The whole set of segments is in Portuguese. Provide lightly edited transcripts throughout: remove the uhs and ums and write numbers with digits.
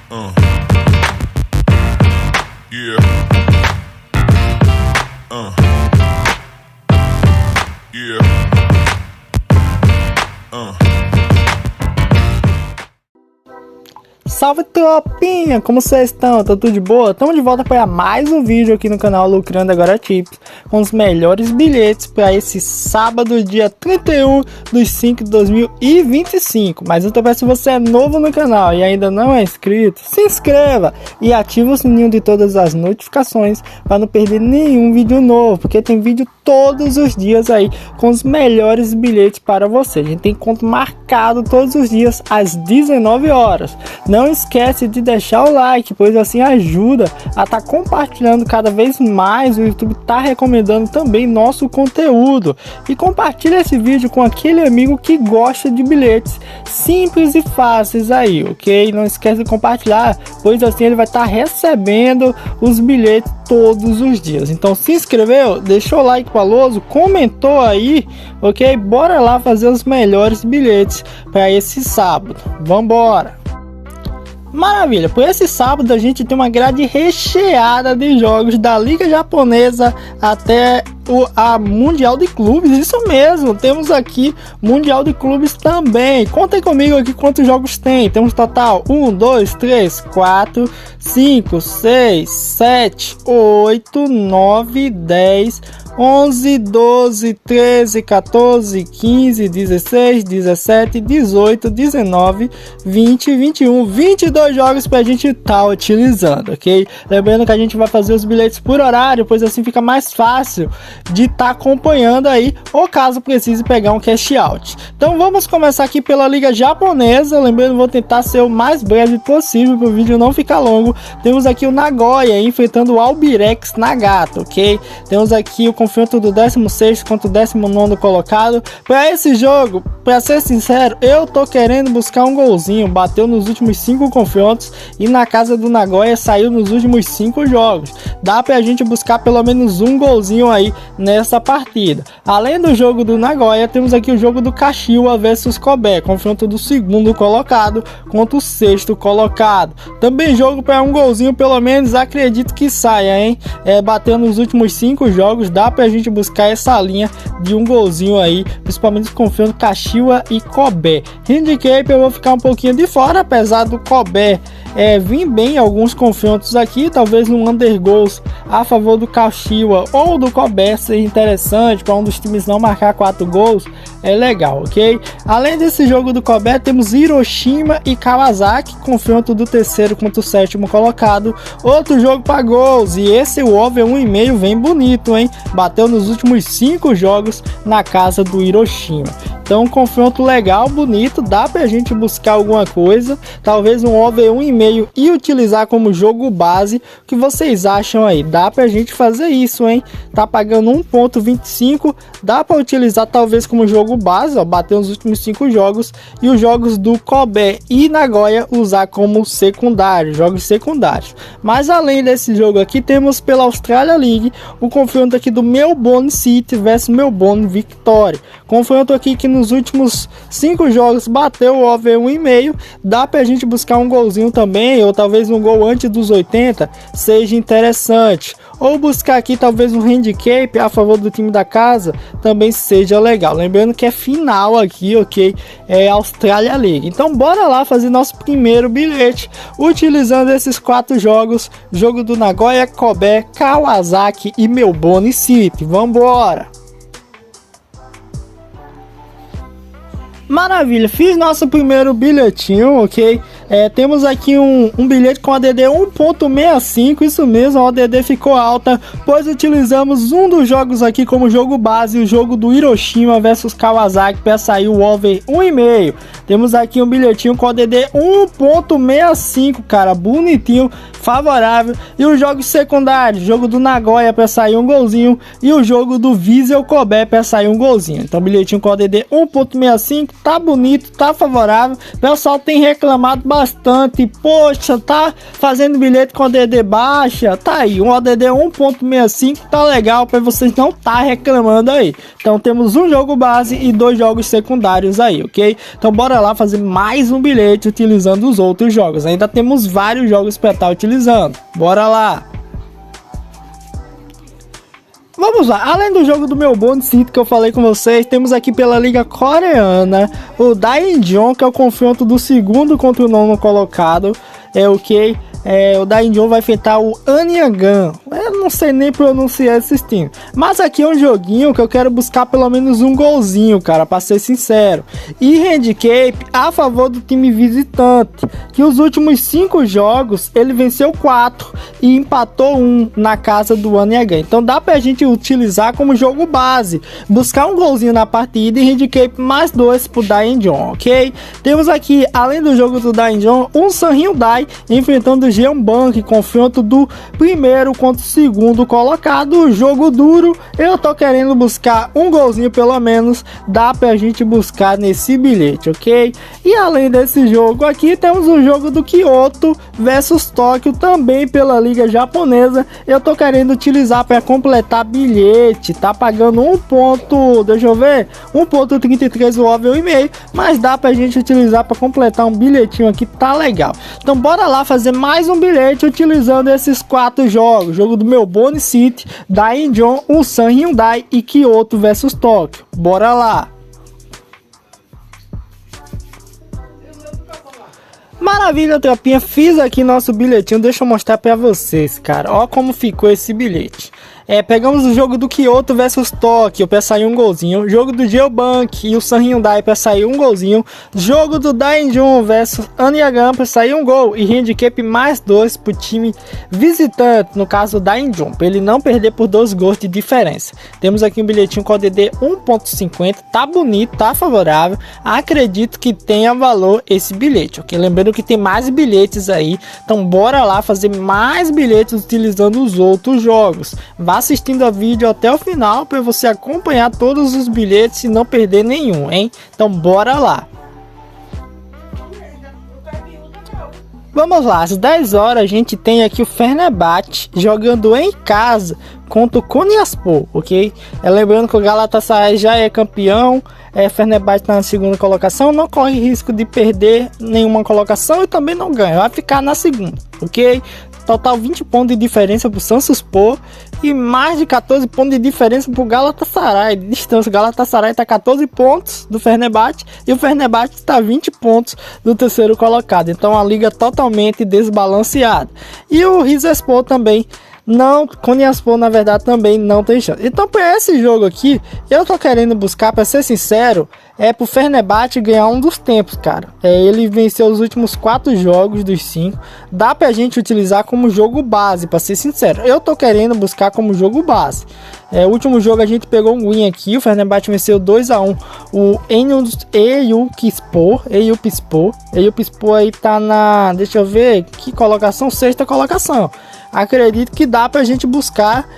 Yeah. Yeah. Salve tropinha, como vocês estão? Tá tudo de boa? Estamos de volta para mais um vídeo aqui no canal Lucrando Agora Tips, com os melhores bilhetes para esse sábado, dia 31/5/2025. Mas eu peço, se você é novo no canal e ainda não é inscrito, se inscreva e ative o sininho de todas as notificações para não perder nenhum vídeo novo, porque tem vídeo todos os dias aí com os melhores bilhetes para você. A gente tem encontro marcado todos os dias às 19 horas. Não esquece de deixar o like, pois assim ajuda a estar compartilhando cada vez mais. O YouTube está recomendando também nosso conteúdo. E compartilha esse vídeo com aquele amigo que gosta de bilhetes simples e fáceis aí, ok? Não esquece de compartilhar, pois assim ele vai estar recebendo os bilhetes todos os dias. Então se inscreveu, deixou o like paloso, comentou aí, ok? Bora lá fazer os melhores bilhetes para esse sábado. Vambora! Maravilha, por esse sábado a gente tem uma grade recheada de jogos da Liga Japonesa até a Mundial de Clubes. Isso mesmo, temos aqui Mundial de Clubes também. Contem comigo aqui quantos jogos tem. Temos total 1, 2, 3, 4, 5, 6, 7, 8, 9, 10, 11, 12, 13, 14, 15, 16, 17, 18, 19, 20, 21, 22 jogos pra gente estar utilizando, ok? Lembrando que a gente vai fazer os bilhetes por horário, pois assim fica mais fácil de estar acompanhando aí, ou caso precise pegar um cash out. Então vamos começar aqui pela Liga Japonesa. Lembrando, vou tentar ser o mais breve possível para o vídeo não ficar longo. Temos aqui o Nagoya enfrentando o Albirex Nagata, ok? Temos aqui o confronto do 16º contra o 19º colocado. Para esse jogo, para ser sincero, eu tô querendo buscar um golzinho. Bateu nos últimos 5 confrontos e na casa do Nagoya saiu nos últimos 5 jogos. Dá pra gente buscar pelo menos um golzinho aí nessa partida. Além do jogo do Nagoya, temos aqui o jogo do Kashiwa versus Kobe, confronto do 2º colocado contra o 6º colocado. Também jogo para um golzinho pelo menos, acredito que saia, hein? Batendo nos últimos 5 jogos, dá pra gente buscar essa linha de um golzinho aí, principalmente confronto Kashiwa e Kobe. Handicap eu vou ficar um pouquinho de fora, apesar do Kobe vir bem em alguns confrontos aqui, talvez um under goals a favor do Kashiwa ou do Kobe seja interessante para um dos times não marcar 4 gols, é legal, ok? Além desse jogo do Kobe, temos Hiroshima e Kawasaki, confronto do 3º contra o 7º colocado, outro jogo para gols, e esse o over 1,5 vem bonito, hein? Bateu nos últimos 5 jogos na casa do Hiroshima. Então, um confronto legal, bonito, dá pra gente buscar alguma coisa, talvez um over 1,5 e utilizar como jogo base. O que vocês acham aí? Dá pra gente fazer isso, hein? Tá pagando 1,25, dá pra utilizar talvez como jogo base, ó, bater nos últimos 5 jogos, e os jogos do Kobe e Nagoya usar como secundário, jogos secundários. Mas além desse jogo aqui, temos pela Australia League o confronto aqui do Melbourne City versus Melbourne Victory. Confronto aqui que nos últimos 5 jogos bateu o over 1,5, dá pra gente buscar um golzinho também, ou talvez um gol antes dos 80 seja interessante, ou buscar aqui talvez um handicap a favor do time da casa também seja legal. Lembrando que é final aqui, ok? É Australia League. Então bora lá fazer nosso primeiro bilhete utilizando esses 4 jogos: jogo do Nagoya, Kobe, Kawasaki e Melbourne City. Vambora! Maravilha, fiz nosso primeiro bilhetinho, ok? Temos aqui um bilhete com ADD 1.65, isso mesmo, a ADD ficou alta, pois utilizamos um dos jogos aqui como jogo base, o jogo do Hiroshima versus Kawasaki, para sair o over 1,5. Temos aqui um bilhetinho com ADD 1.65, cara, bonitinho, favorável. E os jogos secundários, jogo do Nagoya para sair um golzinho, e o jogo do Vissel Kobe para sair um golzinho. Então bilhetinho com ADD 1.65, tá bonito, tá favorável. O pessoal tem reclamado bastante bastante. Poxa, tá fazendo bilhete com ODD baixa? Tá aí, um ODD 1.65 tá legal para vocês não tá reclamando aí. Então temos um jogo base e 2 jogos secundários aí, ok? Então bora lá fazer mais um bilhete utilizando os outros jogos. Ainda temos vários jogos para estar utilizando. Bora lá! Vamos lá, além do jogo do meu Melbourne City que eu falei com vocês, temos aqui pela liga coreana o Daejeon, que é o confronto do segundo contra o nono colocado, ok? O Daejeon vai enfrentar o Anyanghan. Eu não sei nem pronunciar esse time, mas aqui é um joguinho que eu quero buscar pelo menos um golzinho, cara, para ser sincero. E handicap a favor do time visitante, que os últimos 5 jogos ele venceu 4 e empatou 1 na casa do Anyanghan. Então dá pra gente utilizar como jogo base, buscar um golzinho na partida e handicap mais 2 pro Daejeon, ok? Temos aqui, além do jogo do Daejeon, um Sun Hyundai enfrentando o Jeonbuk, confronto do primeiro contra o segundo colocado, jogo duro. Eu tô querendo buscar um golzinho pelo menos, dá pra gente buscar nesse bilhete, ok? E além desse jogo aqui, temos o jogo do Kyoto versus Tóquio, também pela liga japonesa. Eu tô querendo utilizar para completar bilhete, tá pagando 1.33 o over e meio, mas dá pra gente utilizar para completar um bilhetinho aqui, tá legal. Então bora lá fazer mais um bilhete utilizando esses 4 jogos: jogo do Melbourne City, Daejeon, o Sun Hyundai e Kyoto versus Tóquio. Bora lá! Maravilha, tropinha, fiz aqui nosso bilhetinho, deixa eu mostrar pra vocês, cara, ó como ficou esse bilhete. Pegamos o jogo do Kyoto versus Tóquio para sair um golzinho, jogo do Jeonbuk e o Sun Hyundai para sair um golzinho, jogo do Daejeon versus Anyanghan para sair um gol e handicap mais 2 pro time visitante, no caso do Daejeon, para ele não perder por 2 gols de diferença. Temos aqui um bilhetinho com ODD 1.50, tá bonito, tá favorável, acredito que tenha valor esse bilhete, ok? Lembrando que tem mais bilhetes aí, então bora lá fazer mais bilhetes utilizando os outros jogos. Vá assistindo a vídeo até o final para você acompanhar todos os bilhetes e não perder nenhum, hein? Então bora lá. Vamos lá, às 10 horas a gente tem aqui o Fenerbahçe jogando em casa contra o Konyaspor, ok? Lembrando que o Galatasaray já é campeão, Fenerbahçe está na segunda colocação, não corre risco de perder nenhuma colocação e também não ganha, vai ficar na segunda, ok? Total 20 pontos de diferença para o Samsunspor e mais de 14 pontos de diferença para o Galatasaray de distância. O Galatasaray está 14 pontos do Fenerbahçe e o Fenerbahçe está 20 pontos do terceiro colocado. Então a liga totalmente desbalanceada. E o Rizespor também não, Konyaspor na verdade também não tem chance. Então para esse jogo aqui, eu tô querendo buscar, para ser sincero, pro Fenerbahçe ganhar um dos tempos, cara. Ele venceu os últimos 4 jogos dos 5. Dá pra gente utilizar como jogo base, para ser sincero. Eu tô querendo buscar como jogo base. O último jogo a gente pegou um win aqui, o Fenerbahçe venceu 2-1 o Eyüpspor. Eyüpspor aí tá na, deixa eu ver, que colocação? 6ª colocação. Acredito que dá pra gente buscar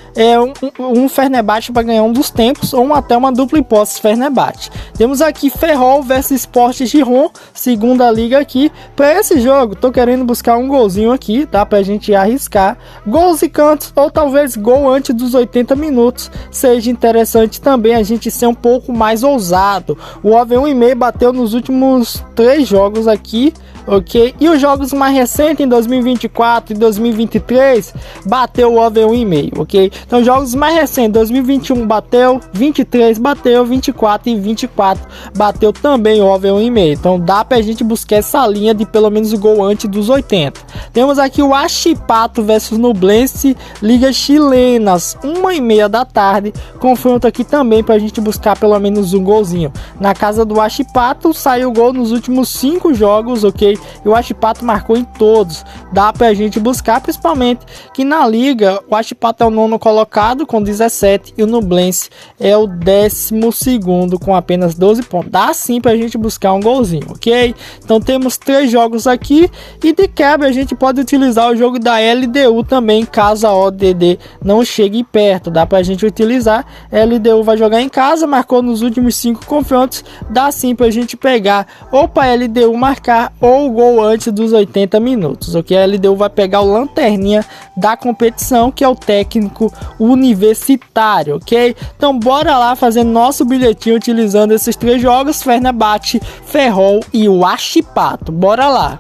um Fenerbahçe para ganhar um dos tempos ou até uma dupla hipótese Fenerbahçe. Temos aqui Ferrol versus Sport Giron, segunda liga aqui. Para esse jogo, tô querendo buscar um golzinho aqui, dá pra gente arriscar. Gols e cantos ou talvez gol antes dos 80 minutos. Seja interessante também a gente ser um pouco mais ousado. O over 1,5 bateu nos últimos 3 jogos aqui, ok? E os jogos mais recentes em 2024 e 2023 bateu o over 1,5, ok? Então jogos mais recentes, 2021 bateu, 23 bateu, 24 e 24 bateu também o over 1,5. Então dá pra gente buscar essa linha de pelo menos o gol antes dos 80. Temos aqui o Huachipato versus Nublense, liga chilenas, 1h30 da tarde, confronto aqui também pra gente buscar pelo menos um golzinho. Na casa do Huachipato saiu gol nos últimos 5 jogos, ok? E o Huachipato marcou em todos. Dá pra gente buscar, principalmente que na liga o Huachipato é o 9º colocado com 17 e o Nublense é o 12º com apenas 12 pontos. Dá sim pra gente buscar um golzinho, ok? Então temos 3 jogos aqui e de quebra a gente pode utilizar o jogo da LDU também, caso a ODD não chegue perto. Dá pra gente utilizar. LDU vai jogar em casa, marcou nos últimos 5 confrontos. Dá sim pra gente pegar ou pra LDU marcar ou marcou o gol antes dos 80 minutos, ok? A LDU vai pegar o lanterninha da competição, que é o técnico universitário, ok? Então bora lá fazer nosso bilhetinho utilizando esses 3 jogos, Fenerbahçe, Ferrol e o Huachipato. Bora lá!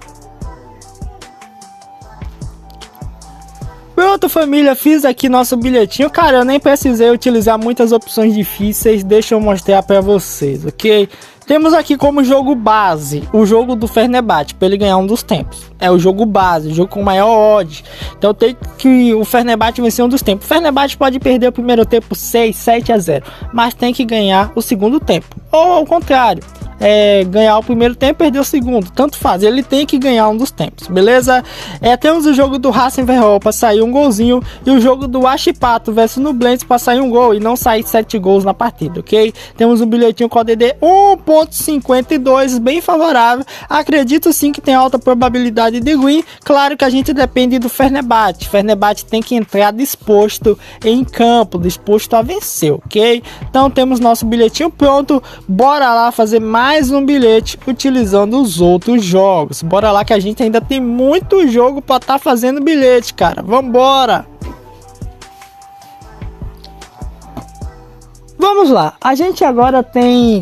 Pronto, família, fiz aqui nosso bilhetinho. Cara, eu nem precisei utilizar muitas opções difíceis, deixa eu mostrar pra vocês, ok? Temos aqui como jogo base o jogo do Fenerbahçe, para ele ganhar um dos tempos. É o jogo base, o jogo com maior odds. Então tem que o Fenerbahçe vencer um dos tempos. O Fenerbahçe pode perder o primeiro tempo 6, 7-0, mas tem que ganhar o segundo tempo. Ou ao contrário, ganhar o primeiro tempo e perder o segundo, tanto faz, ele tem que ganhar um dos tempos, beleza? Temos o jogo do Racing Ferrol para sair um golzinho e o jogo do Huachipato versus Nublense para sair um gol e não sair 7 gols na partida, ok? Temos um bilhetinho com ODD 1.52, bem favorável. Acredito sim que tem alta probabilidade de win. Claro que a gente depende do Fenerbahçe. Fenerbahçe tem que entrar disposto em campo, disposto a vencer, ok? Então temos nosso bilhetinho pronto, bora lá fazer mais um bilhete utilizando os outros jogos. Bora lá que a gente ainda tem muito jogo para estar fazendo bilhete, cara. Vambora! Vamos lá, a gente agora tem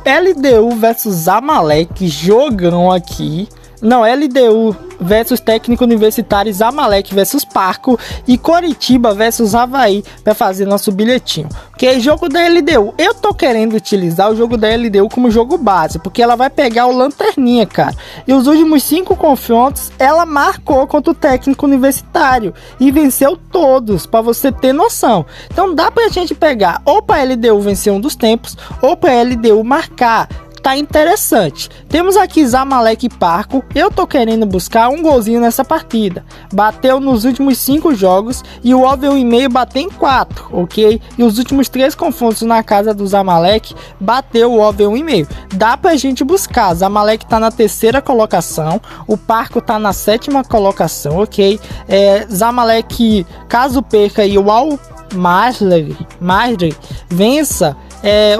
LDU versus Zamalek, jogão aqui. Não, LDU versus Técnico Universitário, Zamalek versus Parco e Coritiba versus Avaí para fazer nosso bilhetinho. Que é jogo da LDU. Eu tô querendo utilizar o jogo da LDU como jogo base, porque ela vai pegar o lanterninha, cara. E os últimos 5 confrontos ela marcou contra o Técnico Universitário e venceu todos, para você ter noção. Então dá pra gente pegar ou para LDU vencer um dos tempos ou para LDU marcar. Tá interessante. Temos aqui Zamalek e Parco. Eu tô querendo buscar um golzinho nessa partida. Bateu nos últimos 5 jogos e o over 1,5 bateu em 4, ok? E os últimos 3 confrontos na casa do Zamalek bateu o over 1,5. Dá pra gente buscar. Zamalek tá na 3ª colocação, o Parco tá na 7ª colocação, ok? Zamalek, caso perca e o Al-Masry vença,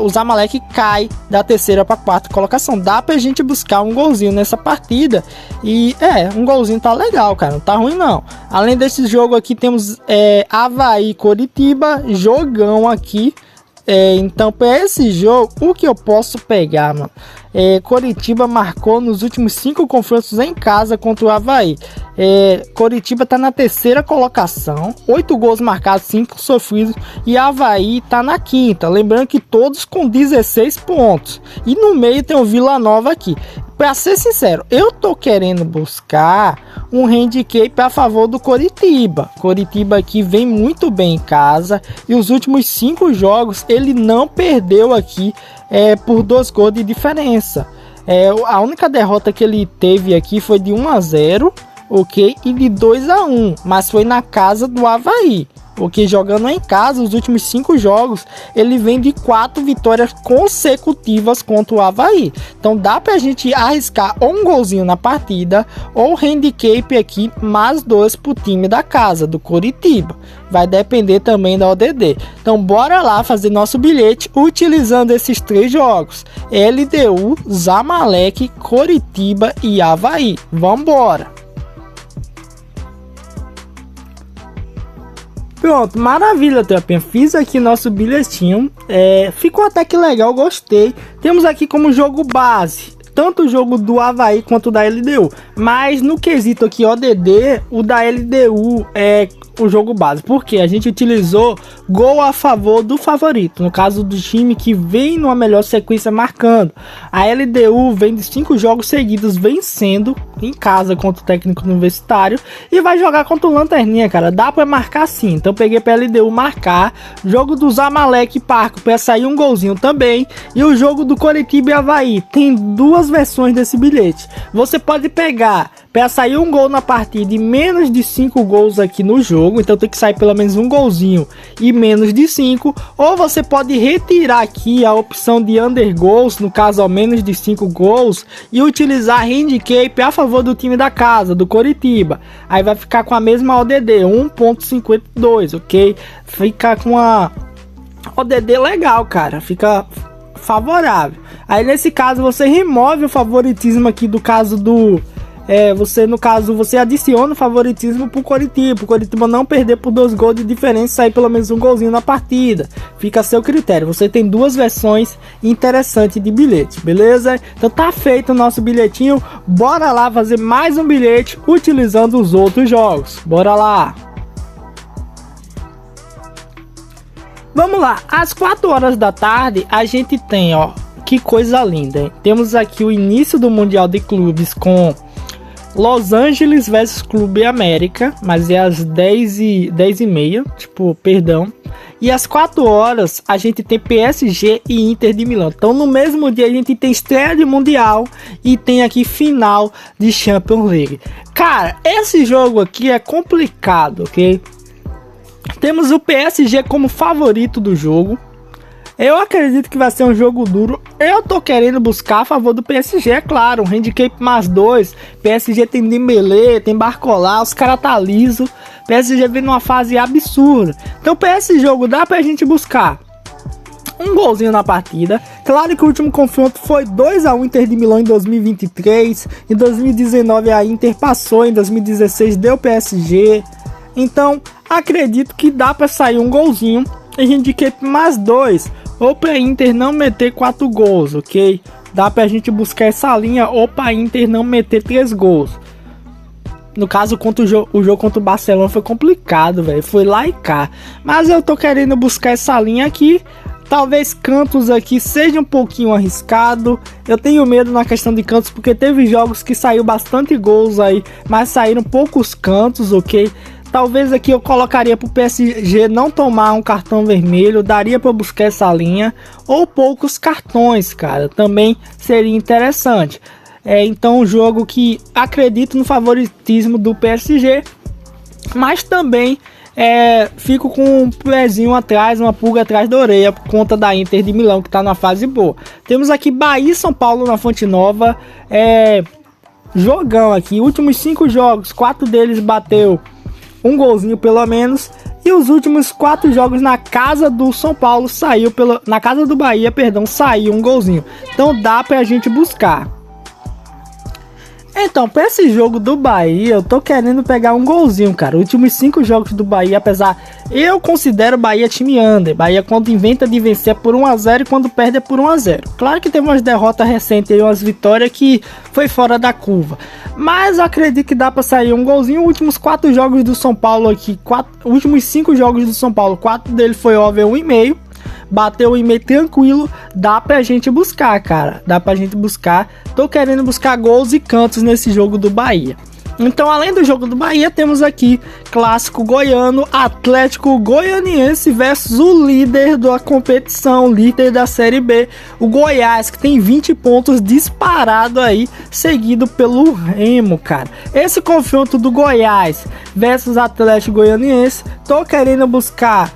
o Zamalek cai da 3ª para 4ª colocação. Dá pra gente buscar um golzinho nessa partida. E um golzinho tá legal, cara. Não tá ruim não. Além desse jogo aqui, temos Avaí Coritiba. Jogão aqui. Então, para esse jogo, o que eu posso pegar, mano? Coritiba marcou nos últimos 5 confrontos em casa contra o Avaí. Coritiba tá na 3ª colocação, 8 gols marcados, 5 sofridos, e Avaí tá na 5ª. Lembrando que todos com 16 pontos. E no meio tem o Vila Nova aqui. Pra ser sincero, eu tô querendo buscar um handicap a favor do Coritiba. Coritiba aqui vem muito bem em casa e os últimos 5 jogos ele não perdeu aqui por 2 gols de diferença. A única derrota que ele teve aqui foi de 1-0, ok? E de 2-1, mas foi na casa do Avaí. Porque jogando em casa, os últimos 5 jogos, ele vem de 4 vitórias consecutivas contra o Avaí. Então dá pra gente arriscar ou um golzinho na partida, ou handicap aqui, mais 2 pro time da casa, do Coritiba. Vai depender também da ODD. Então bora lá fazer nosso bilhete utilizando esses 3 jogos. LDU, Zamalek, Coritiba e Avaí. Vambora! Pronto, maravilha, tropinha. Fiz aqui nosso bilhetinho. Ficou até que legal, gostei. Temos aqui como jogo base tanto o jogo do Avaí quanto o da LDU. Mas no quesito aqui ODD, o da LDU é o jogo base, porque a gente utilizou gol a favor do favorito, no caso do time que vem numa melhor sequência marcando. A LDU vem de 5 jogos seguidos vencendo em casa contra o Técnico Universitário e vai jogar contra o Lanterninha, cara. Dá pra marcar sim, então peguei pra LDU marcar. Jogo do Zamalek e Parco pra sair um golzinho também. E o jogo do Coritiba e Avaí, tem 2 versões desse bilhete. Você pode pegar para sair um gol na partida e menos de 5 gols aqui no jogo, então tem que sair pelo menos um golzinho e menos de 5, ou você pode retirar aqui a opção de under goals, no caso ao menos de 5 gols, e utilizar handicap a favor do time da casa, do Coritiba. Aí vai ficar com a mesma ODD, 1.52, ok? Fica com a ODD legal, cara, fica favorável. Aí nesse caso você remove o favoritismo aqui do caso do você, no caso, você adiciona o favoritismo pro Coritiba não perder por 2 gols de diferença e sair pelo menos um golzinho na partida. Fica a seu critério. Você tem 2 versões interessantes de bilhete, beleza? Então tá feito o nosso bilhetinho. Bora lá fazer mais um bilhete utilizando os outros jogos. Bora lá! Vamos lá, às 4 horas da tarde a gente tem, ó, que coisa linda, hein? Temos aqui o início do Mundial de Clubes com Los Angeles versus Clube América, mas é às 10h30, perdão. E às 4 horas a gente tem PSG e Inter de Milão. Então no mesmo dia a gente tem estreia de Mundial e tem aqui final de Champions League. Cara, esse jogo aqui é complicado, ok? Temos o PSG como favorito do jogo. Eu acredito que vai ser um jogo duro. Eu tô querendo buscar a favor do PSG, é claro. Um handicap mais 2. PSG tem Dembélé, tem Barcola, os caras tá liso. PSG vem numa fase absurda. Então pra esse jogo dá pra gente buscar um golzinho na partida. Claro que o último confronto foi 2-1 Inter de Milão em 2023. Em 2019 a Inter passou, em 2016 deu PSG. Então acredito que dá pra sair um golzinho. Handicap mais 2. Ou pra Inter não meter 4 gols, ok? Dá pra gente buscar essa linha. Ou pra Inter não meter 3 gols. No caso, contra o jogo contra o Barcelona foi complicado, velho. Foi lá e cá. Mas eu tô querendo buscar essa linha aqui. Talvez cantos aqui seja um pouquinho arriscado. Eu tenho medo na questão de cantos, porque teve jogos que saiu bastante gols aí, mas saíram poucos cantos, ok? Talvez aqui eu colocaria para o PSG não tomar um cartão vermelho, daria para buscar essa linha, ou poucos cartões, cara, também seria interessante. Então um jogo que acredito no favoritismo do PSG, mas também fico com um pezinho atrás, uma pulga atrás da orelha por conta da Inter de Milão, que está na fase boa. Temos aqui Bahia e São Paulo na Fonte Nova, jogão aqui, últimos 5 jogos, 4 deles bateu um golzinho pelo menos, e os últimos 4 jogos na casa do São Paulo na casa do Bahia, perdão, saiu um golzinho. Então dá pra gente buscar. Então, para esse jogo do Bahia, eu tô querendo pegar um golzinho, cara. Os últimos 5 jogos do Bahia, apesar, eu considero o Bahia time under. Bahia quando inventa de vencer é por 1-0 e quando perde é por 1-0. Claro que teve umas derrotas recentes e umas vitórias que foi fora da curva. Mas eu acredito que dá para sair um golzinho. Os últimos 4 jogos do São Paulo aqui, últimos 5 jogos do São Paulo, 4 deles foi over 1,5. Bateu o e-mail tranquilo, dá pra gente buscar, cara. Dá pra gente buscar. Tô querendo buscar gols e cantos nesse jogo do Bahia. Então, além do jogo do Bahia, temos aqui clássico goiano, Atlético Goianiense versus o líder da competição, líder da Série B, o Goiás, que tem 20 pontos disparado aí, seguido pelo Remo, cara. Esse confronto do Goiás versus Atlético Goianiense, tô querendo buscar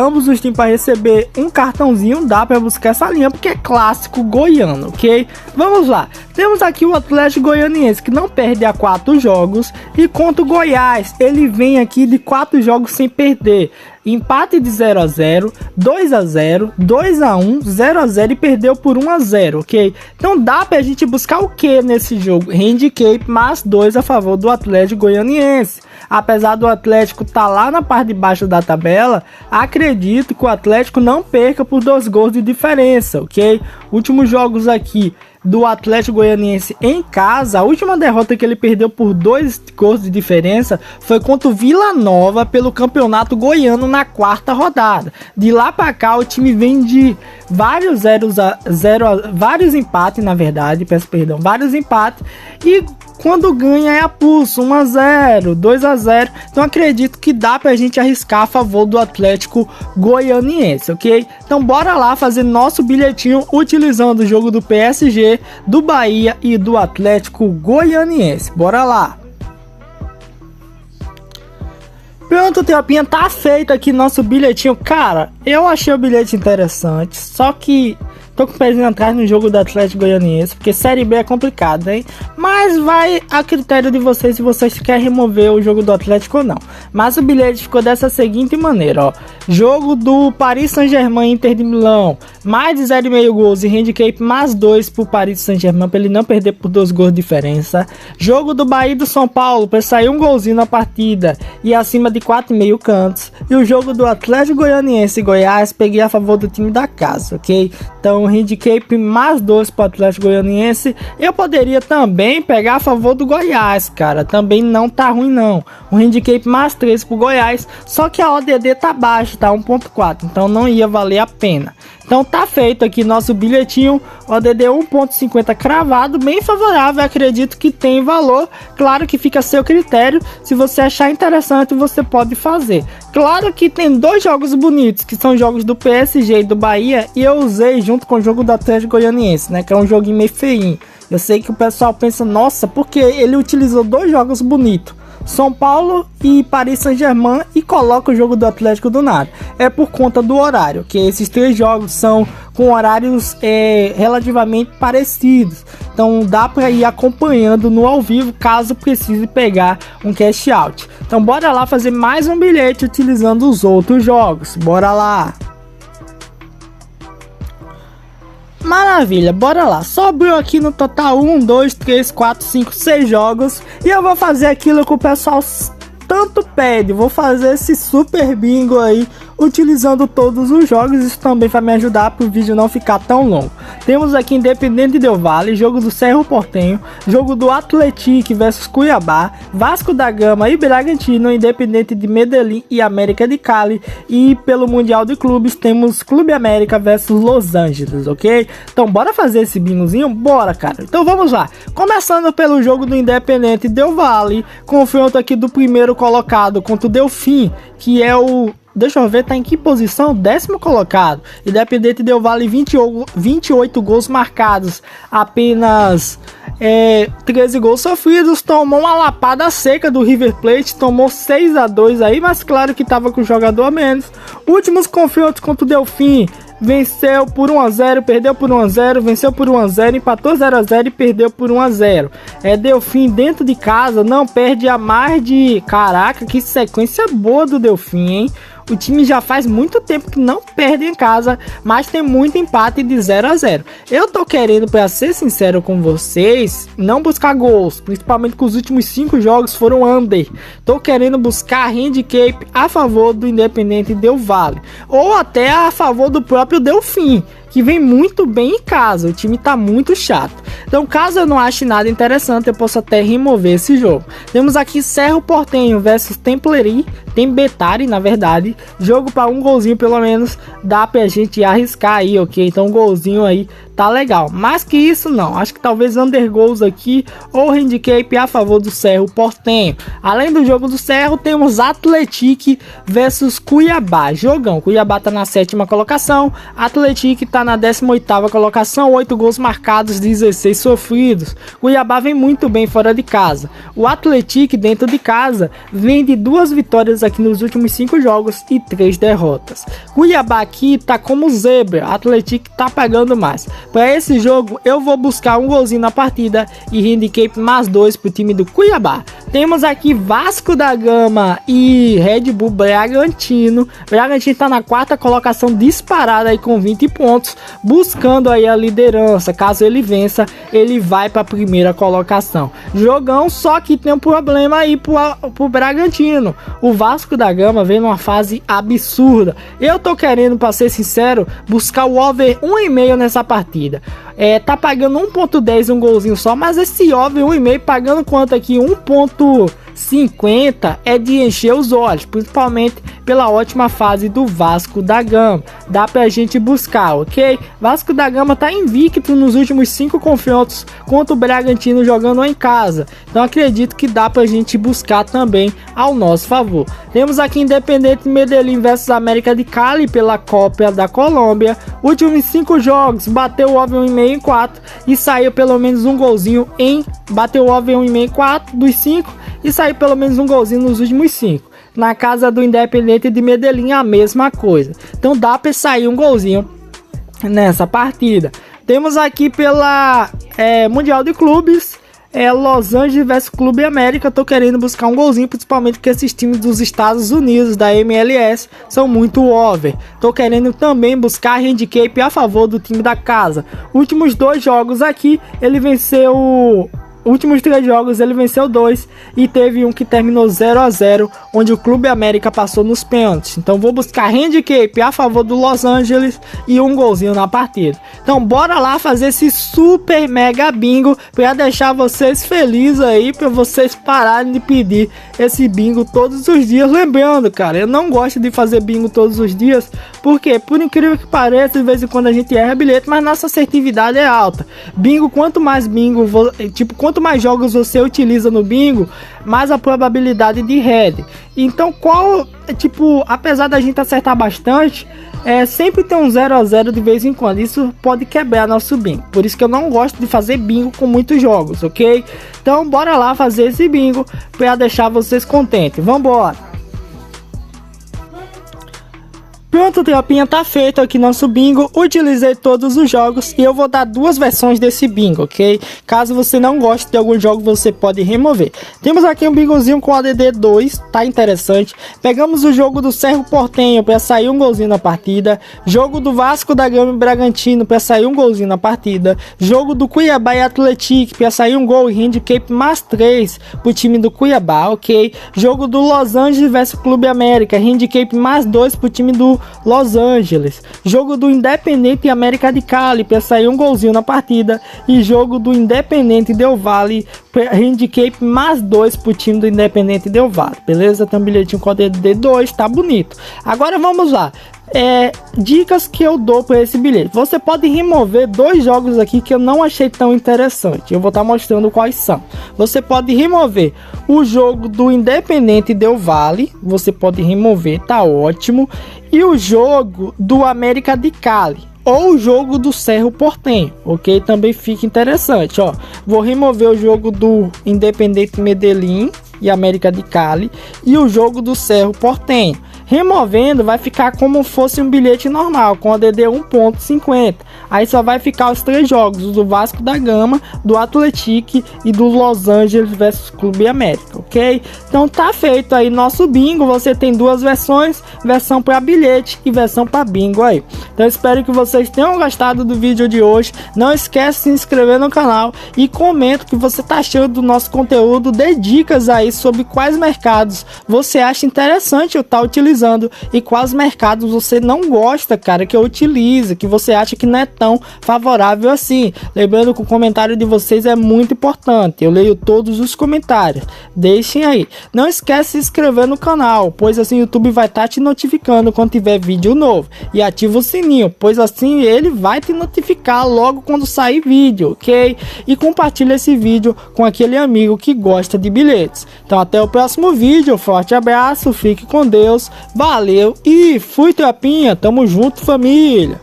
ambos os times para receber um cartãozinho. Dá para buscar essa linha porque é clássico goiano, ok? Vamos lá, temos aqui o Atlético Goianiense, que não perde há 4 jogos, e contra o Goiás, ele vem aqui de 4 jogos sem perder. Empate de 0-0, 2-0, 2-1, 0-0 e perdeu por 1-0, ok? Então dá pra gente buscar o que nesse jogo? Handicap mais 2 a favor do Atlético Goianiense. Apesar do Atlético estar lá na parte de baixo da tabela, acredito que o Atlético não perca por 2 gols de diferença, ok? Últimos jogos aqui do Atlético Goianiense em casa, a última derrota que ele perdeu por 2 gols de diferença foi contra o Vila Nova pelo Campeonato Goiano na 4ª rodada. De lá para cá o time vem de vários vários empates, na verdade, vários empates, e quando ganha é a pulso, 1-0, 2-0. Então acredito que dá pra gente arriscar a favor do Atlético Goianiense, ok? Então bora lá fazer nosso bilhetinho utilizando o jogo do PSG, do Bahia e do Atlético Goianiense. Bora lá! Pronto, Teopinha, tá feito aqui nosso bilhetinho. Cara, eu achei o bilhete interessante, só que tô com o pezinho atrás no jogo do Atlético Goianiense, porque Série B é complicado, hein? Mas vai a critério de vocês se vocês querem remover o jogo do Atlético ou não. Mas o bilhete ficou dessa seguinte maneira, ó. Jogo do Paris Saint-Germain Inter de Milão, mais de 0,5 gols e handicap mais 2 pro Paris Saint-Germain, pra ele não perder por 2 gols de diferença. Jogo do Bahia e do São Paulo, pra sair um golzinho na partida e acima de 4,5 cantos. E o jogo do Atlético Goianiense e Goiás, peguei a favor do time da casa, ok? Então, handicap mais 2 pro Atlético Goianiense. Eu poderia também pegar a favor do Goiás, cara. Também não tá ruim, não. Um handicap mais 3 pro Goiás. Só que a ODD tá baixa, tá 1,4. Então, não ia valer a pena. Então, tá feito aqui nosso bilhetinho. ODD 1,50 cravado, bem favorável. Acredito que tem valor. Claro que fica a seu critério. Se você achar interessante, você pode fazer. Claro que tem dois jogos bonitos, que são jogos do PSG e do Bahia. E eu usei junto com o jogo do Atlético Goianiense, né? Que é um joguinho meio feinho. Eu sei que o pessoal pensa, nossa, porque ele utilizou dois jogos bonitos, São Paulo e Paris Saint-Germain, e coloca o jogo do Atlético do nada. É por conta do horário, que esses três jogos são com horários relativamente parecidos. Então dá para ir acompanhando no ao vivo, caso precise pegar um cash out. Então bora lá fazer mais um bilhete utilizando os outros jogos. Bora lá! Maravilha, bora lá. Sobrou aqui no total 1, 2, 3, 4, 5, 6 jogos. E eu vou fazer aquilo que o pessoal tanto pede. Vou fazer esse super bingo aí, utilizando todos os jogos. Isso também vai me ajudar para o vídeo não ficar tão longo. Temos aqui Independente Del Valle, jogo do Cerro Porteño, jogo do Atlético versus Cuiabá, Vasco da Gama e Bragantino, Independente de Medellín e América de Cali. E pelo Mundial de Clubes temos Clube América versus Los Angeles, ok? Então bora fazer esse bingozinho? Bora, cara. Então vamos lá. Começando pelo jogo do Independente Del Valle, confronto aqui do primeiro colocado contra o Delfim, que é o... Deixa eu ver, tá em que posição? 10º colocado. Independente Del Valle, 28 gols marcados, apenas 13 gols sofridos. Tomou uma lapada seca do River Plate, tomou 6-2 aí, mas claro que tava com o jogador a menos. Últimos confrontos contra o Delfim: venceu por 1-0, perdeu por 1-0, venceu por 1-0, empatou 0-0 e perdeu por 1-0. Delfim dentro de casa não perde a mais de... Caraca, que sequência boa do Delfim, hein? O time já faz muito tempo que não perde em casa, mas tem muito empate de 0-0. Eu tô querendo, para ser sincero com vocês, não buscar gols, principalmente que os últimos 5 jogos foram under. Tô querendo buscar handicap a favor do Independente Del Valle, ou até a favor do próprio Delfim, que vem muito bem em casa. O time tá muito chato. Então, caso eu não ache nada interessante, eu posso até remover esse jogo. Temos aqui Cerro Porteño versus Tempetari, na verdade. Jogo para um golzinho pelo menos, dá pra gente arriscar aí, ok? Então um golzinho aí tá legal. Mais que isso não, acho que talvez under goals aqui ou handicap a favor do Cerro Porteño. Além do jogo do Cerro, temos Atlético versus Cuiabá. Jogão, Cuiabá tá na 7ª colocação, Atlético tá na 18ª colocação, 8 gols marcados, 16 sofridos. Cuiabá vem muito bem fora de casa. O Atlético dentro de casa vem de 2 vitórias aqui nos últimos 5 jogos e 3 derrotas. Cuiabá aqui tá como zebra, Atlético tá pagando mais. Para esse jogo eu vou buscar um golzinho na partida e handicap mais 2 pro time do Cuiabá. Temos aqui Vasco da Gama e Red Bull Bragantino. Bragantino tá na 4ª colocação disparada aí com 20 pontos, buscando aí a liderança. Caso ele vença, ele vai para a 1ª colocação. Jogão, só que tem um problema aí pro Bragantino. O Vasco da Gama vem numa fase absurda. Eu tô querendo, para ser sincero, buscar o over 1,5 nessa partida. Tá pagando 1,10 um golzinho só, mas esse over 1,5 pagando quanto aqui? 1,50 é de encher os olhos, principalmente pela ótima fase do Vasco da Gama. Dá pra gente buscar, ok? Vasco da Gama tá invicto nos últimos 5 confrontos contra o Bragantino jogando em casa. Então acredito que dá pra gente buscar também ao nosso favor. Temos aqui Independente Medellín versus América de Cali pela Copa da Colômbia. Últimos 5 jogos, bateu o over 1,5 em 4 e saiu pelo menos um golzinho bateu o over 1,5 em 4 dos 5 e saiu pelo menos um golzinho nos últimos 5. Na casa do Independente de Medellín a mesma coisa. Então dá para sair um golzinho nessa partida. Temos aqui pela Mundial de Clubes, Los Angeles vs Clube América. Tô querendo buscar um golzinho, principalmente porque esses times dos Estados Unidos, da MLS, são muito over. Tô querendo também buscar handicap a favor do time da casa. Últimos 2 jogos aqui, ele venceu... Últimos 3 jogos ele venceu 2 e teve um que terminou 0-0, onde o Clube América passou nos pênaltis. Então vou buscar handicap a favor do Los Angeles e um golzinho na partida. Então bora lá fazer esse super mega bingo para deixar vocês felizes aí, para vocês pararem de pedir esse bingo todos os dias. Lembrando, cara, eu não gosto de fazer bingo todos os dias, porque por incrível que pareça, de vez em quando a gente erra bilhete, mas nossa assertividade é alta. Bingo, quanto mais bingo, quanto mais jogos você utiliza no bingo, mais a probabilidade de head. Então, apesar da gente acertar bastante, sempre tem um 0-0 de vez em quando. Isso pode quebrar nosso bingo. Por isso que eu não gosto de fazer bingo com muitos jogos, ok? Então, bora lá fazer esse bingo para deixar vocês contentes. Vambora! Pronto, tropinha, tá feito aqui nosso bingo. Utilizei todos os jogos e eu vou dar 2 versões desse bingo, ok? Caso você não goste de algum jogo, você pode remover. Temos aqui um bingozinho com ADD 2, tá interessante. Pegamos o jogo do Cerro Porteño para sair um golzinho na partida. Jogo do Vasco da Gama e Bragantino para sair um golzinho na partida. Jogo do Cuiabá e Atlético para sair um gol e handicap mais 3 pro time do Cuiabá, ok? Jogo do Los Angeles vs Clube América, handicap mais 2 pro time do Los Angeles. Jogo do Independente e América de Cali para sair um golzinho na partida. E jogo do Independente Del Valle, handicap mais 2 pro time do Independente Del Valle. Beleza? Tem um bilhetinho com ADD 2, tá bonito. Agora vamos lá. Dicas que eu dou para esse bilhete. Você pode remover 2 jogos aqui que eu não achei tão interessante. Eu vou estar mostrando quais são. Você pode remover o jogo do Independente Del Valle. Você pode remover, tá ótimo. E o jogo do América de Cali, ou o jogo do Cerro Porteño, ok? Também fica interessante, ó. Vou remover o jogo do Independente Medellín e América de Cali e o jogo do Cerro Porteño. Removendo, vai ficar como fosse um bilhete normal, com ADD 1.50. Aí só vai ficar os 3 jogos, do Vasco da Gama, do Atlético e do Los Angeles vs Clube América, ok? Então tá feito aí nosso bingo. Você tem 2 versões, versão para bilhete e versão para bingo aí. Então espero que vocês tenham gostado do vídeo de hoje. Não esquece de se inscrever no canal e comenta o que você tá achando do nosso conteúdo. Dê dicas aí sobre quais mercados você acha interessante eu estar utilizando e quais mercados você não gosta, cara, que eu utilize, que você acha que não é tão favorável assim. Lembrando que o comentário de vocês é muito importante. Eu leio todos os comentários. Deixem aí. Não esquece de se inscrever no canal, pois assim o YouTube vai estar te notificando quando tiver vídeo novo. E ativa o sininho, pois assim ele vai te notificar logo quando sair vídeo, ok? E compartilha esse vídeo com aquele amigo que gosta de bilhetes. Então até o próximo vídeo. Forte abraço, fique com Deus. Valeu e fui, tropinha, tamo junto, família.